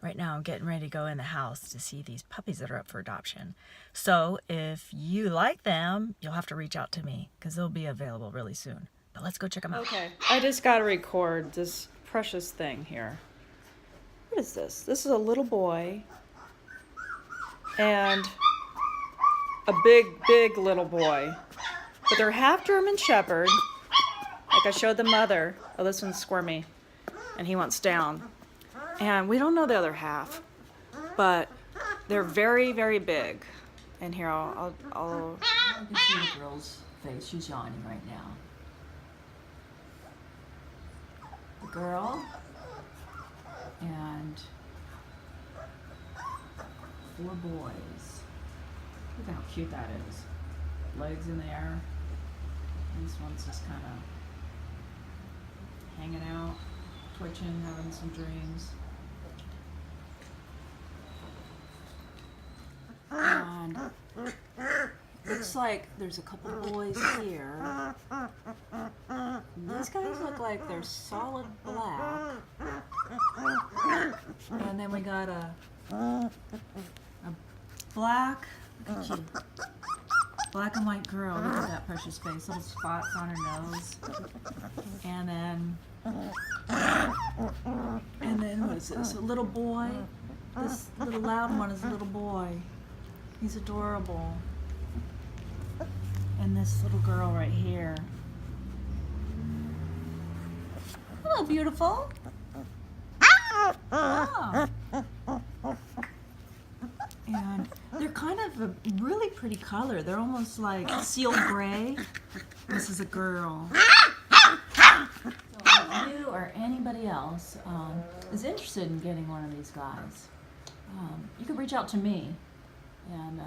Right now I'm getting ready to go in the house to see these puppies that are up for adoption. So if you like them, you'll have to reach out to me because they'll be available really soon. But let's go check them out. Okay, I just gotta record this precious thing here. What is this? This is a little boy and a big little boy. But they're half German Shepherd. Like I showed the mother. Oh, this one's squirmy. And he wants down. And we don't know the other half. But they're very big. And here, I'll You can see the girl's face. She's yawning right now. The girl and 4 boys. Look at how cute that is. Legs in the air. This one's just kind of hanging out, twitching, having some dreams. And looks like there's a couple boys here. These guys look like they're solid black. And then we got a black, look at you, black and white girl. Look at that precious face, little spots on her nose. And then what is this? A little boy. This little loud one is a little boy. He's adorable. And this little girl right here. Hello, beautiful. Oh. And they're kind of a really pretty color. They're almost like seal gray. This is a girl. So if you or anybody else is interested in getting one of these guys, you can reach out to me. And